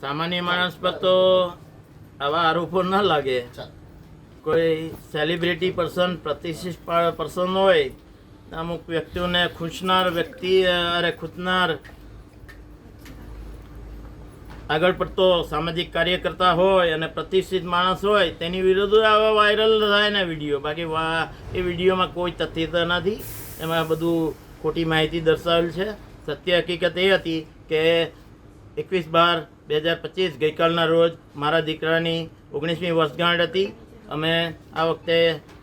સામાન્ય માણસ પર તો આવા આરોપો ન લાગે. કોઈ સેલિબ્રિટી પર્સન, પ્રતિષ્ઠિત પર્સન હોય, અમુક વ્યક્તિઓને ખૂંચનાર વ્યક્તિ ખૂંચનાર આગળ પડતો સામાજિક કાર્યકર્તા હોય અને પ્રતિષ્ઠિત માણસ હોય તેની વિરુદ્ધ આવા વાયરલ થાય ને વિડીયો. બાકી એ વિડીયોમાં કોઈ તથ્યતા નથી, એમાં બધું ખોટી માહિતી દર્શાવેલ છે. સત્ય હકીકત એ હતી કે 21/12/2025 ગઈકાલના રોજ મારા દીકરાની 19મી વર્ષગાંઠ હતી. અમે આ વખતે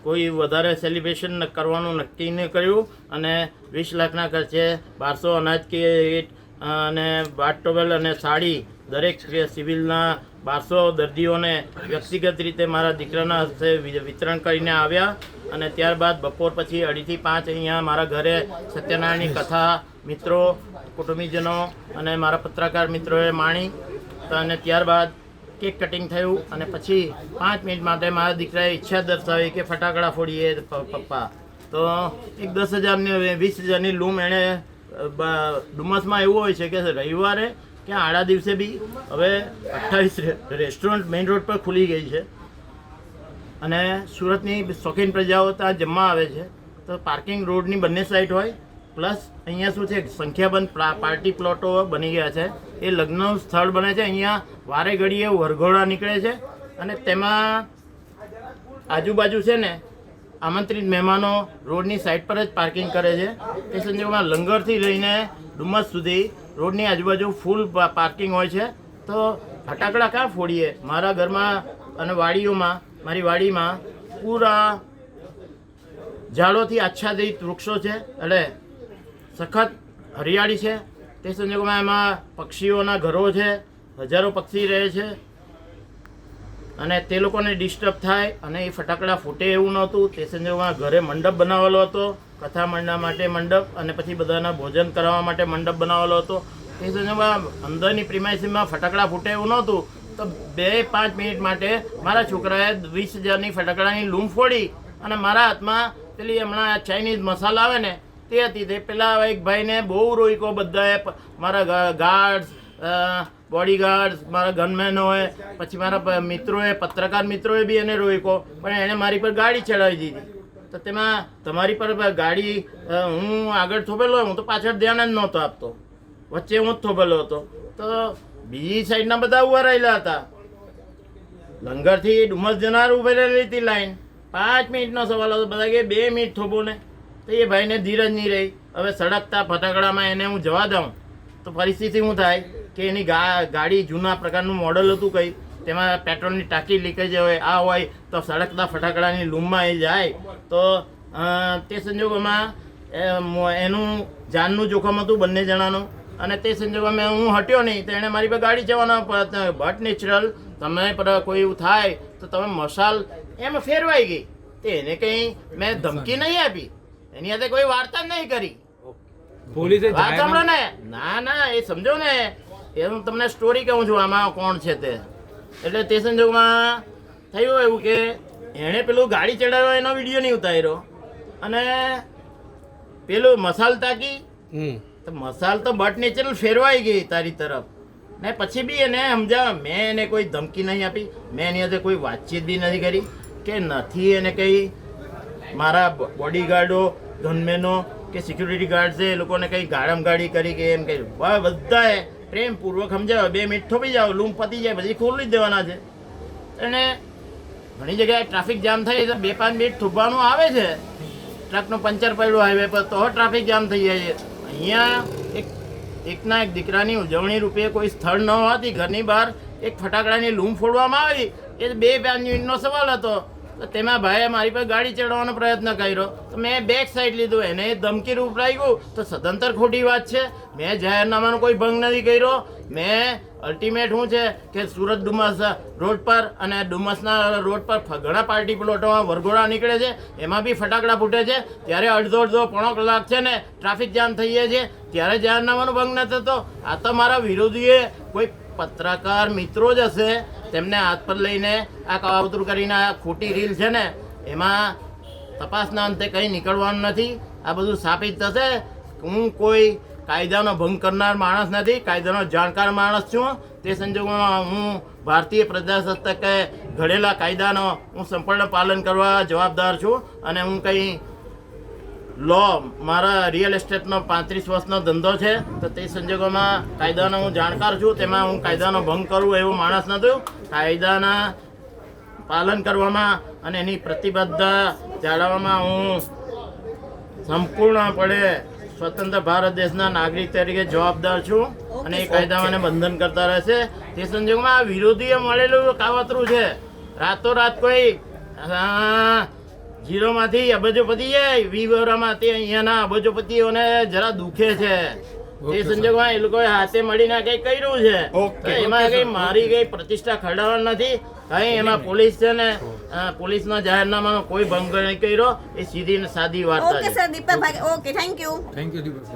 કોઈ વધારે સેલિબ્રેશન કરવાનું નક્કી ન કર્યું અને 20 લાખના ખર્ચે 1200 અનાજ કીટ અને બાથ ટોવેલ અને સાડી દરેક સિવિલના 1200 દર્દીઓને વ્યક્તિગત રીતે મારા દીકરાના હસ્તે વિતરણ કરીને આવ્યા. અને ત્યારબાદ બપોર પછી 2:30 થી 5 અહીંયા મારા ઘરે સત્યનારાયણની કથા મિત્રો, કુટુંબીજનો અને મારા પત્રકાર મિત્રોએ માણી. અને ત્યારબાદ કેક કટિંગ થયું અને પછી 5 મિનિટ માટે મારા દીકરાએ ઈચ્છા દર્શાવી કે ફટાકડા ફોડીએ પપ્પા. તો એક 10,000ની 20,000ની લૂમ એણે ડુમસમાં એવું હોય છે કે રવિવારે કે આડા દિવસે બી હવે 28 રેસ્ટોરન્ટ મેઇન રોડ પર ખુલી ગઈ છે અને સુરતની શોખીન પ્રજાઓ ત્યાં જમવા આવે છે. તો પાર્કિંગ રોડની બંને સાઈડ હોય, પ્લસ અહીંયા શું છે સંખ્યાબંધ પાર્ટી પ્લોટો બની ગયા છે. એ લગ્નનું સ્થળ બને છે. અહીંયા વારે ઘડીએ વરઘોડા નીકળે છે અને તેમાં આજુબાજુ છે ને આમંત્રિત મહેમાનો રોડની સાઈડ પર જ પાર્કિંગ કરે છે. તે સંજોગોમાં લંગરથી લઈને ડુમસ સુધી રોડની આજુબાજુ ફૂલ પાર્કિંગ હોય છે. તો ફટાકડા ક્યાં ફોડીએ? મારા ઘરમાં અને વાડીઓમાં, મારી વાડીમાં પૂરા ઝાડોથી આચ્છાદિત વૃક્ષો છે, એટલે સખત હરિયાળી છે. તે સંજોગોમાં એમાં પક્ષીઓના ઘરો છે, હજારો પક્ષી રહે છે અને તે લોકોને ડિસ્ટર્બ થાય અને એ ફટાકડા ફૂટે એવું નહોતું. તે સંજોગોમાં ઘરે મંડપ બનાવેલો હતો, કથા મંડપ માટે મંડપ અને પછી બધાના ભોજન કરાવવા માટે મંડપ બનાવેલો હતો. તે સંજોગોમાં અંદરની પ્રિમાઇસીમાં ફટાકડા ફૂટે એવું નહોતું. તો 2-5 મિનિટ માટે મારા છોકરાએ 20,000ની ફટાકડાની લૂમ ફોડી અને મારા હાથમાં પેલી હમણાં ચાઇનીઝ મસાલા આવે ને તે હતી. તે પેલા એક ભાઈને બહુ રોક્યો, બધાએ, મારા ગાર્ડ્સ, બોડીગાર્ડ્સ, મારા ગનમેનોએ, પછી મારા મિત્રોએ, પત્રકાર મિત્રોએ બી એને રોક્યો, પણ એણે મારી પર ગાડી ચડાવી દીધી. તો તેમાં તમારી પર ગાડી હું આગળ થોભેલો, હું તો પાછળ ધ્યાન જ નહોતો આપતો, વચ્ચે હું જ થોભેલો હતો. તો બીજી સાઈડના બધા ઉભા રહેલા હતા. લંગરથી ડુમસ જનાર ઉભી રહેલી હતી લાઈન. 5 મિનિટનો સવાલ હતો. બધા કે 2 મિનિટ થોભો ને. તો એ ભાઈને ધીરજ નહીં રહી. હવે સળગતા ફટાકડામાં એને હું જવા દઉં તો પરિસ્થિતિ શું થાય કે એની ગાડી જૂના પ્રકારનું મોડલ હતું કંઈ, તેમાં પેટ્રોલની ટાંકી લીકેજ હોય, આ હોય, તો સળગતા ફટાકડાની લૂમમાં એ જાય તો તે સંજોગોમાં એનું જાનનું જોખમ હતું બંને જણાનું. અને તે સંજોગોમાં હું હટ્યો નહીં તો એણે મારી પર ગાડી જવાનો પ્રયત્ન. બટ નેચરલ તમે પર કોઈ એવું થાય તો તમે મસાલ એમાં ફેરવાઈ ગઈ. તે એને કંઈ મેં ધમકી નહીં આપી, એની સાથે કોઈ વાર્તા જ નહીં કરી. પોલીસે વાત સાંભળો ને. ના એ સમજો ને, એ હું તમને સ્ટોરી કહું છું આમાં કોણ છે તે. એટલે તે સંજોગોમાં થયું એવું કે એણે પેલું ગાડી ચડાવ્યો એનો વિડીયો નહીં ઉતાર્યો અને પેલું મસાલ તાકી તો મસાલ તો બટ નેચરલ ફેરવાઈ ગઈ તારી તરફ ને. પછી બી એને સમજાવ, મેં એને કોઈ ધમકી નહીં આપી, મેં એની સાથે કોઈ વાતચીત બી નથી કરી કે નથી એને કંઈ મારા બોડીગાર્ડો, ગનમેનો કે સિક્યુરિટી ગાર્ડ છે એ લોકોને કંઈ ગાડી કરી કે એમ કહ્યું. બધાએ પ્રેમપૂર્વક સમજાવ્યો, 2 મિનિટ થોપી જાઓ, લૂમ પતી જાય પછી ખોલી જ દેવાના છે. અને ઘણી જગ્યાએ ટ્રાફિક જામ થાય તો 2-5 મિનિટ થોપવાનું આવે છે. ટ્રકનું પંચર પડ્યું હાઈવે પર તો ટ્રાફિક જામ થઈ જાય છે. અહીંયા એકના એક દીકરાની ઉજવણી રૂપે કોઈ સ્થળ ન હોવાથી ઘરની બહાર એક ફટાકડાની લૂમ ફોડવામાં આવી. એ 2-5 મિનિટનો સવાલ હતો. તો તેમાં ભાઈએ મારી પર ગાડી ચડાવવાનો પ્રયત્ન કર્યો તો મેં બેક સાઈડ લીધું. એને ધમકી રૂપ લાગ્યું તો સદંતર ખોટી વાત છે. મેં જાહેરનામાનો કોઈ ભંગ નથી કર્યો. મેં અલ્ટિમેટ શું છે કે સુરત ડુમસ રોડ પર અને ડુમસના રોડ પર ઘણા પાર્ટી પ્લોટોમાં વરઘોડા નીકળે છે, એમાં બી ફટાકડા ફૂટે છે. ત્યારે અડધો પોણો કલાક છે ને ટ્રાફિક જામ થઈ જાય છે, ત્યારે જાહેરનામાનો ભંગ નથી થતો. આ તો મારા વિરોધીએ કોઈ પત્રકાર મિત્રો જ હશે, તેમને હાથ પર લઈને આ કાવતરું કરીને આ ખોટી રીલ છે ને એમાં તપાસના અંતે કંઈ નીકળવાનું નથી. આ બધું સ્થાપિત થશે. હું કોઈ કાયદાનો ભંગ કરનાર માણસ નથી, કાયદાનો જાણકાર માણસ છું. તે સંજોગોમાં હું ભારતીય પ્રજાસત્તાકે ઘડેલા કાયદાનો હું સંપૂર્ણ પાલન કરવા જવાબદાર છું. અને હું કંઈ લો મારા રિયલ એસ્ટેટનો 35 વર્ષનો ધંધો છે, તો તે સંજોગોમાં કાયદાનો હું જાણકાર છું. તેમાં હું કાયદાનો ભંગ કરું એવો માણસ નથી. કાયદાના પાલન કરવામાં અને એની પ્રતિબદ્ધતા જાળવવામાં હું સંપૂર્ણપણે સ્વતંત્ર ભારત દેશના નાગરિક તરીકે જવાબદાર છું. અને એ કાયદા મને બંધન કરતા રહેશે. તે સંજોગોમાં આ વિરોધીએ મળેલું કાવતરું છે. રાતોરાત કોઈ જીરોમાંથી અબજોપતિ જાય, વીવરામાં તે અહીંયાના અબજોપતિઓને જરા દુખે છે. તે સંજોગોમાં એ લોકોએ હાથે મળીને કંઈ કર્યું છે. એમાં કંઈ મારી કંઈ પ્રતિષ્ઠા ખરડાવવાની નથી. કંઈ એમાં પોલીસ છે ને પોલીસના જાહેરનામાનો કોઈ ભંગ નહીં કર્યો. એ સીધી ને સાદી વાર્તા ઓકે છે. Sir, Deepakbhai, okay, thank you. Thank you Deepak.